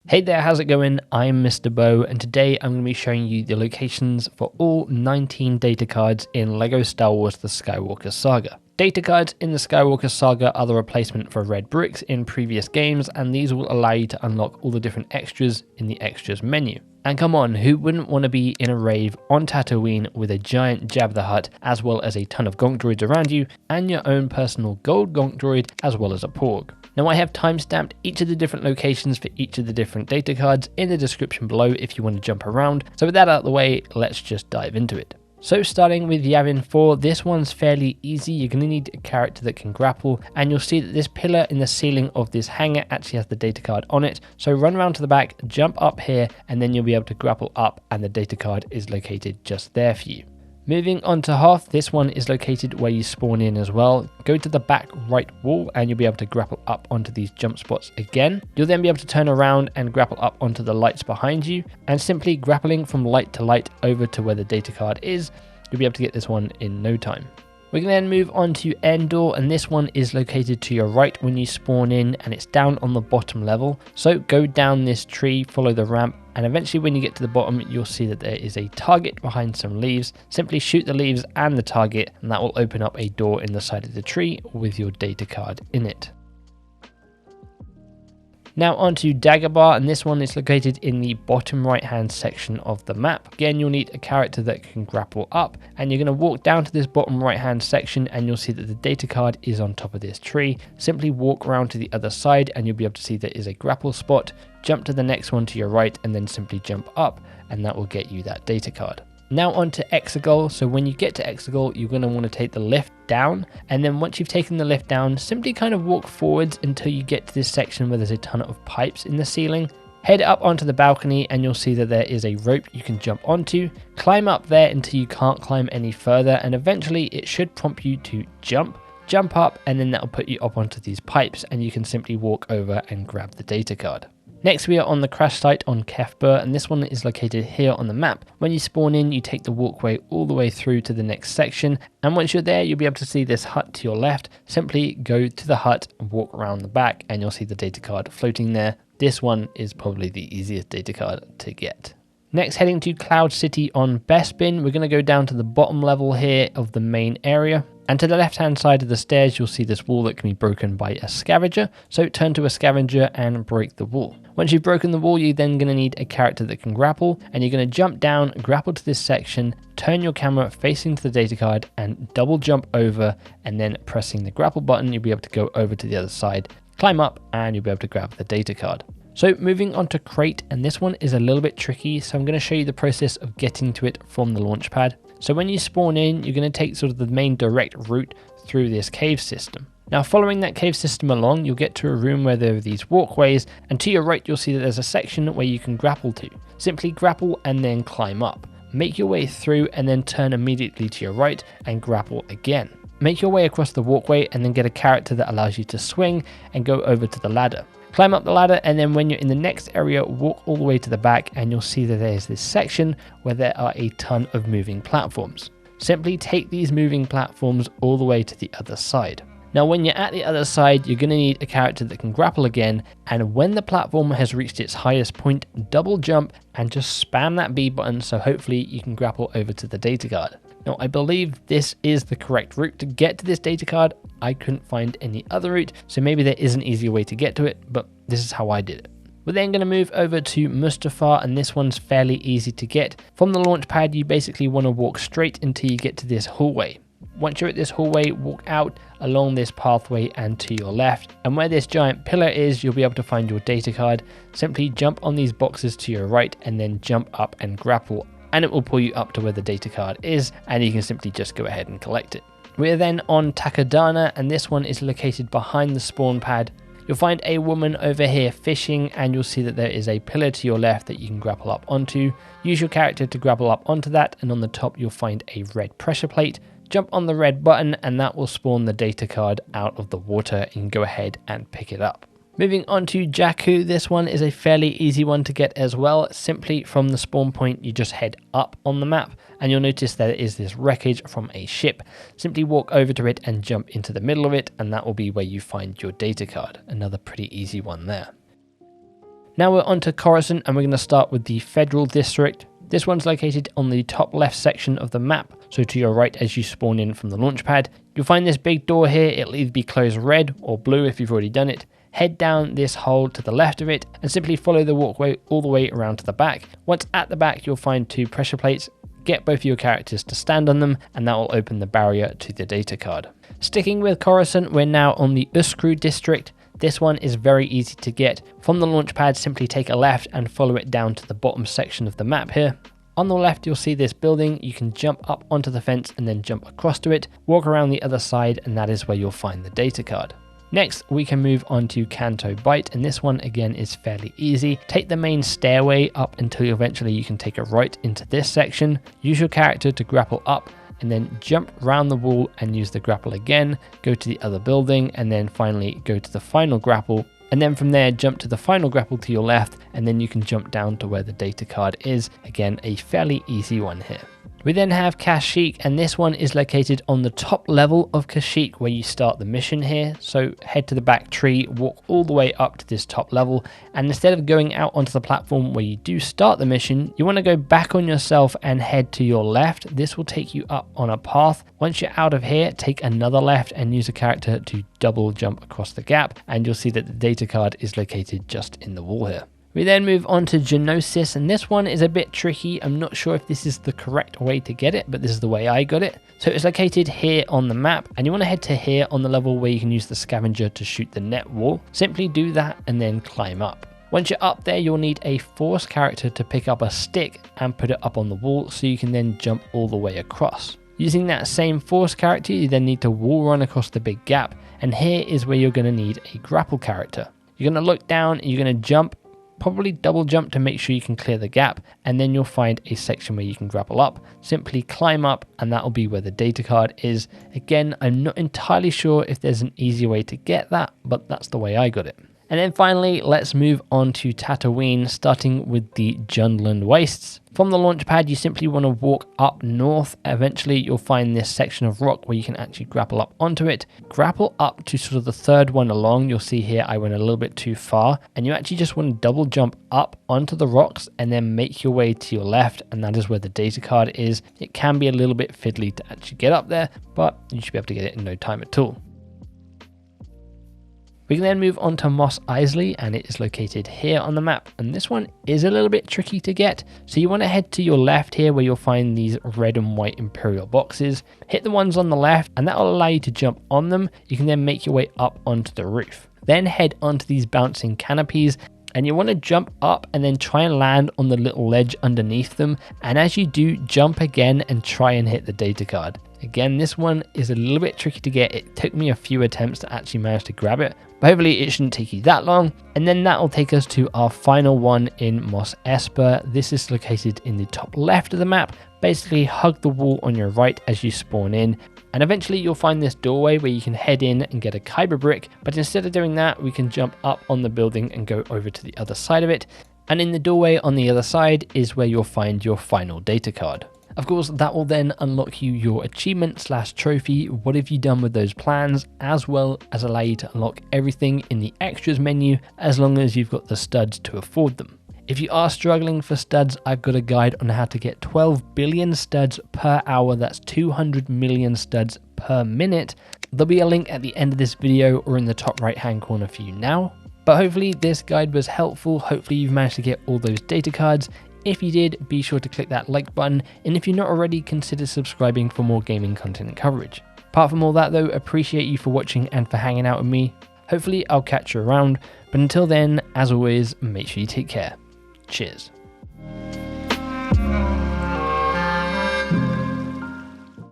Hey there, how's it going? I'm Mr. Bo, and today I'm going to be showing you the locations for all 19 data cards in LEGO Star Wars The Skywalker Saga. Data cards in the Skywalker Saga are the replacement for red bricks in previous games, and these will allow you to unlock all the different extras in the extras menu. And come on, who wouldn't want to be in a rave on Tatooine with a giant Jabba the Hutt, as well as a ton of gonk droids around you, and your own personal gold gonk droid, as well as a porg. Now I have timestamped each of the different locations for each of the different data cards in the description below if you want to jump around. So with that out of the way, let's just dive into it. So starting with Yavin 4, this one's fairly easy. You're going to need a character that can grapple, and you'll see that this pillar in the ceiling of this hangar actually has the data card on it. So run around to the back, jump up here, and then you'll be able to grapple up, and the data card is located just there for you. Moving on to Hoth, this one is located where you spawn in as well. Go to the back right wall and you'll be able to grapple up onto these jump spots again. You'll then be able to turn around and grapple up onto the lights behind you, and simply grappling from light to light over to where the data card is, you'll be able to get this one in no time. We can then move on to Endor, and this one is located to your right when you spawn in, and it's down on the bottom level. So go down this tree, follow the ramp, and eventually when you get to the bottom, you'll see that there is a target behind some leaves. Simply shoot the leaves and the target, and that will open up a door in the side of the tree with your data card in it. Now onto Dagobah, and this one is located in the bottom right hand section of the map. Again, you'll need a character that can grapple up, and you're going to walk down to this bottom right hand section and you'll see that the data card is on top of this tree. Simply walk around to the other side and you'll be able to see there is a grapple spot. Jump to the next one to your right and then simply jump up, and that will get you that data card. Now onto Exogol. So when you get to Exogol, you're going to want to take the lift down, and then once you've taken the lift down, simply kind of walk forwards until you get to this section where there's a ton of pipes in the ceiling. Head up onto the balcony and you'll see that there is a rope you can jump onto. Climb up there until you can't climb any further, and eventually it should prompt you to jump up, and then that'll put you up onto these pipes and you can simply walk over and grab the data card. Next, we are on the crash site on Kef Bir, and this one is located here on the map. When you spawn in, you take the walkway all the way through to the next section, and once you're there, you'll be able to see this hut to your left. Simply go to the hut and walk around the back, and you'll see the data card floating there. This one is probably the easiest data card to get. Next, heading to Cloud City on Bespin, we're going to go down to the bottom level here of the main area. And to the left hand side of the stairs, you'll see this wall that can be broken by a scavenger. So turn to a scavenger and break the wall. Once you've broken the wall, you're then going to need a character that can grapple, and you're going to jump down, grapple to this section, turn your camera facing to the data card and double jump over, and then pressing the grapple button, you'll be able to go over to the other side, climb up, and you'll be able to grab the data card. So moving on to Crait, and this one is a little bit tricky, so I'm going to show you the process of getting to it from the launch pad. So when you spawn in, you're going to take sort of the main direct route through this cave system. Now following that cave system along, you'll get to a room where there are these walkways, and to your right you'll see that there's a section where you can grapple to. Simply grapple and then climb up. Make your way through and then turn immediately to your right and grapple again. Make your way across the walkway and then get a character that allows you to swing and go over to the ladder. Climb up the ladder, and then when you're in the next area, walk all the way to the back and you'll see that there's this section where there are a ton of moving platforms. Simply take these moving platforms all the way to the other side. Now when you're at the other side, you're going to need a character that can grapple again, and when the platform has reached its highest point, double jump and just spam that B button, so hopefully you can grapple over to the data card. Now I believe this is the correct route to get to this data card. I couldn't find any other route, so maybe there is an easier way to get to it, but this is how I did it. We're then going to move over to Mustafar, and this one's fairly easy to get. From the launch pad, you basically want to walk straight until you get to this hallway. Once you're at this hallway, walk out along this pathway and to your left, and where this giant pillar is, you'll be able to find your data card. Simply jump on these boxes to your right and then jump up and grapple, and it will pull you up to where the data card is, and you can simply just go ahead and collect it. We're then on Takodana, and this one is located behind the spawn pad. You'll find a woman over here fishing, and you'll see that there is a pillar to your left that you can grapple up onto. Use your character to grapple up onto that, and on the top you'll find a red pressure plate. Jump on the red button and that will spawn the data card out of the water. You can go ahead and pick it up. Moving on to Jakku, this one is a fairly easy one to get as well. Simply from the spawn point, you just head up on the map and you'll notice there is this wreckage from a ship. Simply walk over to it and jump into the middle of it, and that will be where you find your data card. Another pretty easy one there. Now we're on to Coruscant, and we're going to start with the Federal District. This one's located on the top left section of the map, so to your right as you spawn in from the launch pad. You'll find this big door here. It'll either be closed red or blue if you've already done it. Head down this hole to the left of it and simply follow the walkway all the way around to the back. Once at the back, you'll find 2 pressure plates. Get both of your characters to stand on them, and that will open the barrier to the data card. Sticking with Coruscant, we're now on the Uscru district. This one is very easy to get. From the launch pad, simply take a left and follow it down to the bottom section of the map here. On the left, you'll see this building. You can jump up onto the fence and then jump across to it, walk around the other side, and that is where you'll find the data card. Next, we can move on to Canto Bight, and this one again is fairly easy. Take the main stairway up until eventually you can take a right into this section. Use your character to grapple up, and then jump round the wall and use the grapple again, go to the other building, and then finally go to the final grapple, and then from there jump to the final grapple to your left, and then you can jump down to where the data card is. Again, a fairly easy one here. We then have Kashyyyk, and this one is located on the top level of Kashyyyk where you start the mission here. So head to the back tree, walk all the way up to this top level, and instead of going out onto the platform where you do start the mission, you want to go back on yourself and head to your left. This will take you up on a path. Once you're out of here, take another left and use a character to double jump across the gap, and you'll see that the data card is located just in the wall here. We then move on to Geonosis, and this one is a bit tricky. I'm not sure if this is the correct way to get it, but this is the way I got it. So it's located here on the map, and you want to head to here on the level where you can use the scavenger to shoot the net wall. Simply do that and then climb up. Once you're up there, you'll need a force character to pick up a stick and put it up on the wall so you can then jump all the way across. Using that same force character, you then need to wall run across the big gap, and here is where you're going to need a grapple character. You're going to look down and you're going to jump, probably double jump to make sure you can clear the gap, and then you'll find a section where you can grapple up. Simply climb up, and that will be where the data card is. Again, I'm not entirely sure if there's an easy way to get that, but that's the way I got it. And then finally, let's move on to Tatooine, starting with the Jundland Wastes. From the launch pad, you simply want to walk up north. Eventually, you'll find this section of rock where you can actually grapple up onto it. Grapple up to sort of the third one along. You'll see here I went a little bit too far, and you actually just want to double jump up onto the rocks and then make your way to your left, and that is where the data card is. It can be a little bit fiddly to actually get up there, but you should be able to get it in no time at all. We can then move on to Mos Eisley, and it is located here on the map, and this one is a little bit tricky to get. So you want to head to your left here where you'll find these red and white Imperial boxes. Hit the ones on the left, and that will allow you to jump on them. You can then make your way up onto the roof. Then head onto these bouncing canopies, and you want to jump up and then try and land on the little ledge underneath them. And as you do, jump again and try and hit the data card. Again, this one is a little bit tricky to get. It took me a few attempts to actually manage to grab it, but hopefully it shouldn't take you that long. And then that will take us to our final one in Mos Espa. This is located in the top left of the map. Basically hug the wall on your right as you spawn in, and eventually you'll find this doorway where you can head in and get a kyber brick. But instead of doing that, we can jump up on the building and go over to the other side of it. And in the doorway on the other side is where you'll find your final data card. Of course, that will then unlock you your achievement/trophy. What have you done with those plans, as well as allow you to unlock everything in the extras menu, as long as you've got the studs to afford them. If you are struggling for studs, I've got a guide on how to get 12 billion studs per hour. That's 200 million studs per minute. There'll be a link at the end of this video or in the top right hand corner for you now. But hopefully this guide was helpful. Hopefully you've managed to get all those data cards. If you did, be sure to click that like button, and if you're not already, consider subscribing for more gaming content and coverage. Apart from all that though, appreciate you for watching and for hanging out with me. Hopefully I'll catch you around, but until then, as always, make sure you take care. Cheers.